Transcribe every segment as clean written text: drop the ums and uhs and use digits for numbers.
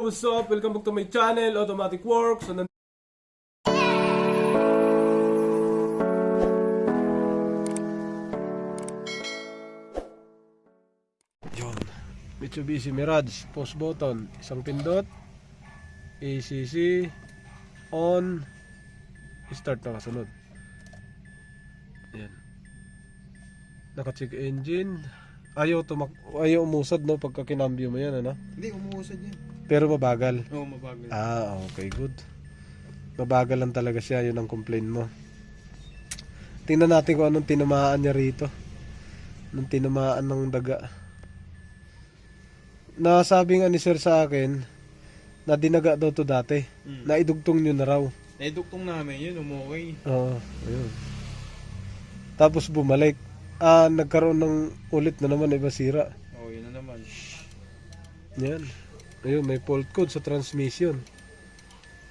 What's up? Welcome back to my channel, Automatic Works. So, yun. Mitsubishi Mirage, post button, isang pindot, ACC, on, start na kasunod. Yan. Naka-check engine. Ayaw umusad no pagka kinambyo mo yan, ano? Hindi, umuusad yan. Pero mabagal. Oo, mabagal. Okay, good. Mabagal lang talaga siya, yun ang complaint mo. Tingnan natin kung anong tinamaan niya rito. Anong tinamaan ng daga. Nasabi nga ni sir sa akin na dinaga daw to dati. Naidugtong nyo na raw. Naidugtong namin yun, umukay. Oo, ayun. Tapos bumalik. Nagkaroon ng ulit na naman, iba sira. Oo, yun na naman. Yan. Ayun, may fault code sa transmission.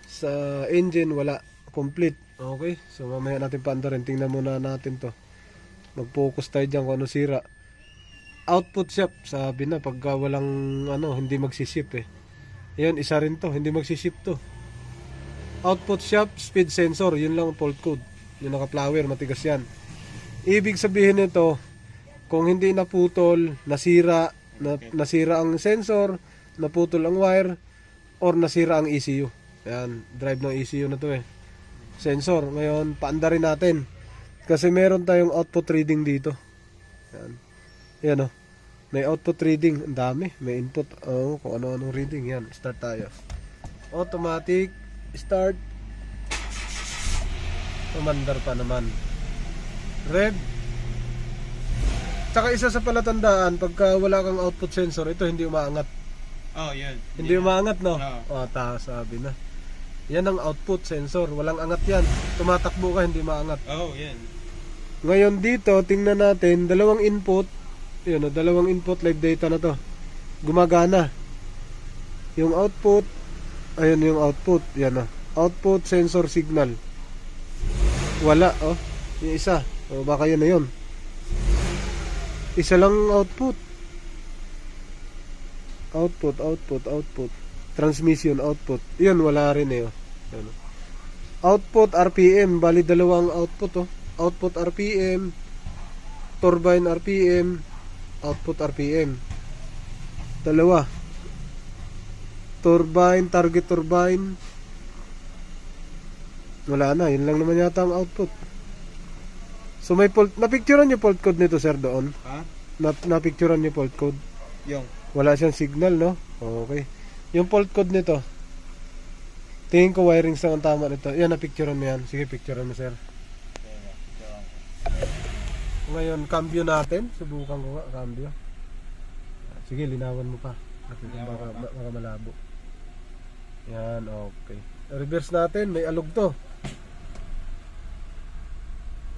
Sa engine, wala. Complete. Okay. So, mamaya natin paandarin. Tingnan muna natin to. Mag-focus tayo dyan kung ano sira. Output shop. Sabi na, pagka walang, hindi magsiship eh. Ayun, isa rin to. Hindi magsiship to. Output shop, speed sensor. Yun lang ang fault code. Yung naka-flower, matigas yan. Ibig sabihin nito, kung hindi naputol, nasira ang sensor, naputol ang wire, or nasira ang ECU. Ayan, drive ng ECU na to eh. Sensor, ngayon, paandarin natin. Kasi meron tayong output reading dito. Ayan. Ayan o. May output reading. Ang dami. May input. Kung ano-anong reading. Yan, start tayo. Automatic. Start. Umandar pa naman. Rev. Tsaka isa sa palatandaan, pagka wala kang output sensor, ito hindi umaangat. Oh, yan. Hindi umaangat, no? Oo. Sabi na. Yan ang output sensor. Walang angat yan. Tumatakbo ka, hindi maangat. Oh, yan. Ngayon dito, tingnan natin, dalawang input. Yun, dalawang input live data na to. Gumagana. Yung output, ayun yung output. Yan o. Output sensor signal. Wala, oh. Yung isa. O baka yun na yun. Isa lang output. Output. Transmission output. Yun, wala rin eh. Oh. Yan, oh. Output RPM. Bali dalawang output, oh. Output RPM. Turbine RPM. Output RPM. Dalawa. Turbine, target turbine. Wala na. Yun lang naman yata ang output. So may fault. Napicturean niyo fault code nito, sir, doon? Ha? Napicturean niyo fault code? Yung. Wala siyang signal, no? Okay. Yung fault code nito, tingin ko wirings lang ang tama nito. Yan, napicturean mo yan. Sige, picturean mo, sir. Ngayon, cambio natin. Subukan ko nga, cambio. Sige, linawan mo pa. Baka malabo. Yan, okay. Reverse natin, may alog to.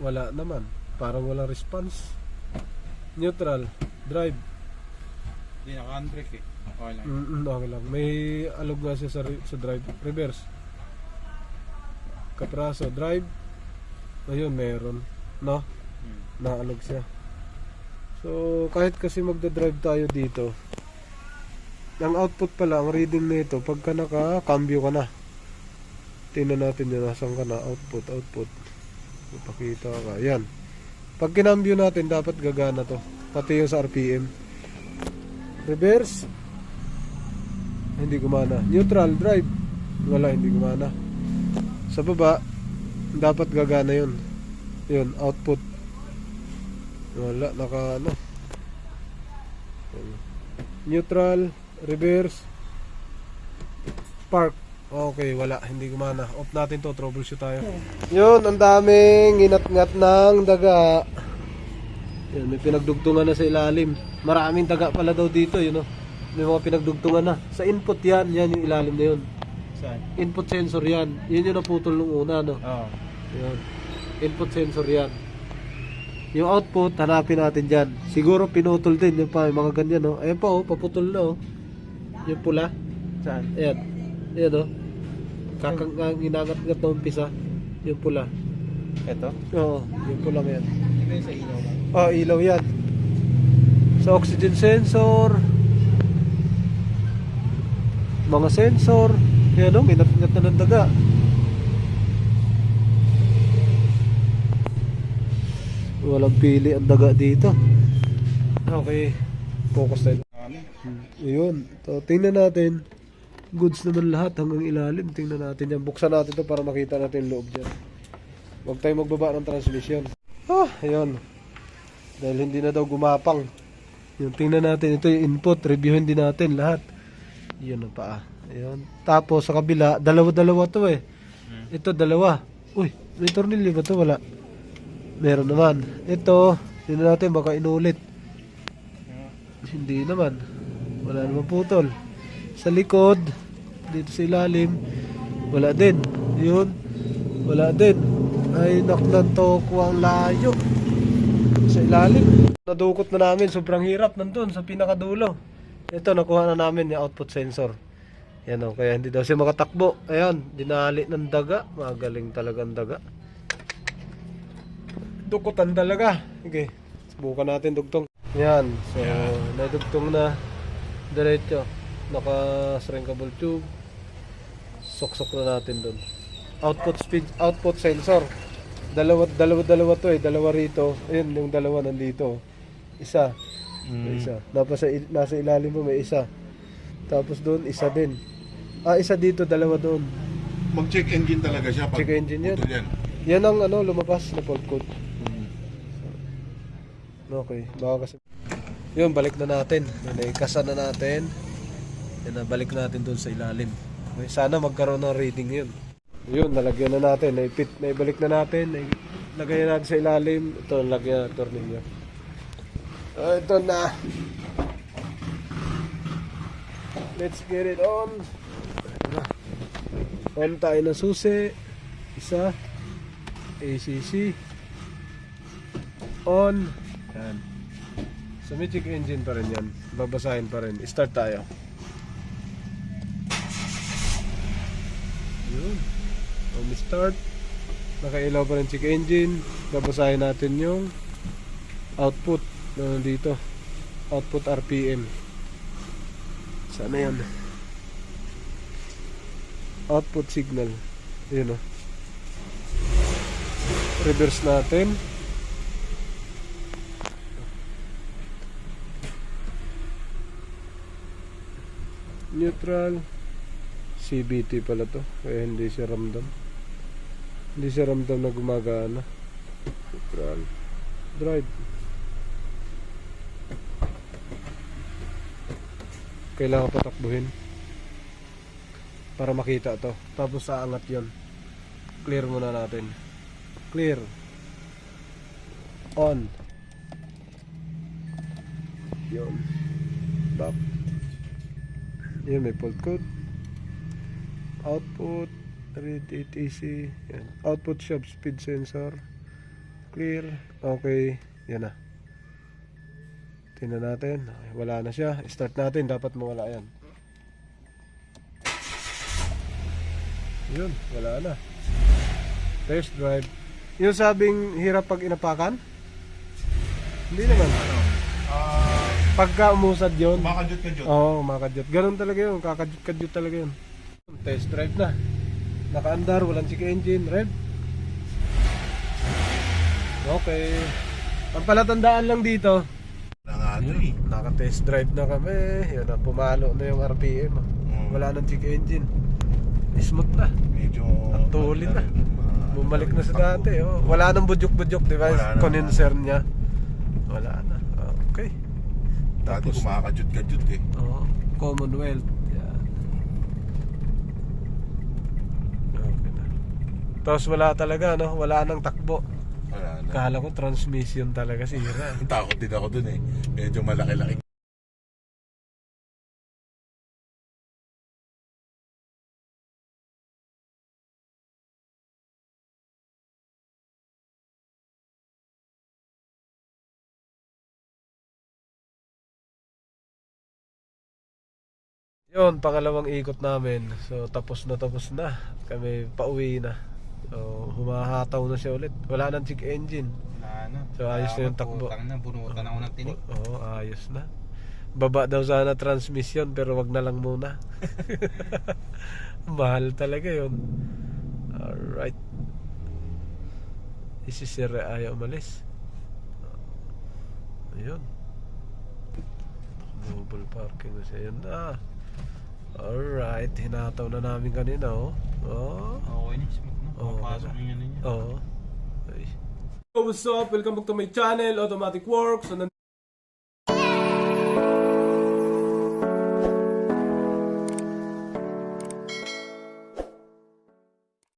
Wala naman. Parang walang response. Neutral. Drive. Hindi, naka-handbrake eh. Okay lang. Okay lang. May alog nga siya sa drive. Reverse. Kapraso. Drive. Ayun, meron. No? Naalog siya. So, kahit kasi magda-drive tayo dito, ang output pala, ang reading nito, pagka naka-cambio ka na. Tingnan natin yun. Nasaan ka na? Output. Ipakita ka. Yan. Pag kinambyo natin, dapat gagana to. Pati yung sa RPM. Reverse. Hindi gumana. Neutral. Drive. Wala, hindi gumana. Sa baba, dapat gagana yun. Yun, output. Wala, neutral. Reverse. Park. Okay, wala. Hindi gumana. Off natin to. Troubleshoot tayo. Yun, ang daming inat-ngat ng daga. Yun, may pinagdugtungan na sa ilalim. Maraming daga pala daw dito, yun o. May mga pinagdugtungan na. Sa input yan. Yan yung ilalim na yun. Saan? Input sensor yan. Yun yung naputol nung una, no? Oo. Yun. Input sensor yan. Yung output, hanapin natin dyan. Siguro pinutol din. Yung pa, yung mga ganyan, no? Ayan pa, oh. Paputol na, oh. Yung pula. Saan? Ayan. Ayan, oh. Inangat-ngat na umpisa. Yung pula. Ito? Oo, yung pula yan. Ito yung sa ilaw ba? Oh, ilaw yan. Sa oxygen sensor. mga sensor. Yan o, ingat-ingat na ng daga. Walang pili ang daga dito. Okay, focus tayo. Ayun, so, tingnan natin. Goods naman lahat hanggang ilalim. Tingnan natin yan. Buksan natin to para makita natin yung loob dyan. Huwag tayong magbaba ng transmission. Ayun. Dahil hindi na daw gumapang. Yung tingnan natin, ito yung input, reviewin din natin lahat. Yun ang paa. Ayun. Tapos sa kabila, dalawa-dalawa to eh. Ito dalawa. Uy, may tornilyo ba to? Wala. Meron naman. Ito, tingnan natin baka inulit. Hindi naman. Wala naman putol. Sa likod, dito sa ilalim, wala din. Yun. Wala din. Ay, naklan to ko ang layo. Sa ilalim. Nadukot na namin, sobrang hirap nandun sa pinakadulo. Ito, nakuha na namin yung output sensor. Yan o, kaya hindi daw siya makatakbo. Ayan, dinali ng daga. Magaling talagang daga. Dukutan talaga. Okay, subukan natin dugtong. Yan, so nadugtong na. Diretso. Naka-shrinkable tube. Soksok na natin dun. Output speed, output sensor. Dalawa to eh, dalawa rito. Ayun, yung dalawa nandito. Isa. Isa. Nasa ilalim mo may isa. Tapos doon isa din. Isa dito, dalawa doon. Mag-check engine talaga siya. Check engine yan. putol yan. Yan ang lumabas na fault code. Okay, baka kasi. Yun, balik na natin. Naikasa na natin. Yan na, balik natin doon sa ilalim. Okay, sana magkaroon ng reading yun. Yun, nalagyan na natin. Naibalik na natin. Lagyan natin sa ilalim. Ito, nalagyan na tornilyo. Ito na. Let's get it on. On tayo ng susi. Isa. ACC. On. Yan. So may check engine pa rin yan. Babasahin pa rin. Start tayo. Yun. Start. Nakailaw pa rin check engine. Babasahin natin yung output na dito. Output RPM. Sana yan. Output signal. Yun o. Reverse natin. Neutral. CBT pala to. Kaya hindi siya ramdam. Hindi siya ramdam na gumagana. Neutral. Drive. Kailangan patakbuhin para makita to. Tapos aangat yon. Clear muna natin. Clear. On. Yun. Back. Yan, may fault code. Output 38AC. Yan. Output shop speed sensor. Clear. Okay. Yan na. Tingnan natin. Wala na siya. Start natin. Dapat mawala yan. Yun. Wala na. Test drive. Yung sabing hirap pag inapakan? Hindi naman. Pagka umusad yun. Kumakadyot-kadyot. Oo, kumakadyot. Ganun talaga yun. Kakadyot-kadyot talaga yun. Test drive na. Nakaandar. Walang check engine. Red. Okay. Ang palatandaan lang dito. Naka-test drive na kami. Yun na, pumalo na yung RPM. Wala nang check engine. Smooth na. Medyo ang tulin na. Bumalik na sa dati. Oh. Wala nang budyok-budyok, di ba? Condenser niya. Wala na. Okay. Dati kumakadyot-kadyot eh. Oo. Commonwealth. Yan. Okay na. Tapos wala talaga, no? Wala nang takbo. Wala na. Kala ko transmission talaga sira. Takot din ako dun eh. Medyo malaki-laki. Yun, pangalawang ikot namin. So tapos na. Kami pauwi na. So humahataw na siya ulit. Wala nang check engine. Ano? So ayos na yung takbo. Bunutan ako ng tinik. Oo, ayos na. Baba daw sana transmission pero wag na lang muna. Mahal talaga yun. Alright. Si Sir ayaw umalis. Ayun. Mobile parking na siya. Yan na. Alright. Hinataw na namin kanina oh. Oh. Okay na, smooth na. Oo. Papasok yung ano niya. Oo. Ay. What's up? Welcome back to my channel, Automatic Works. So,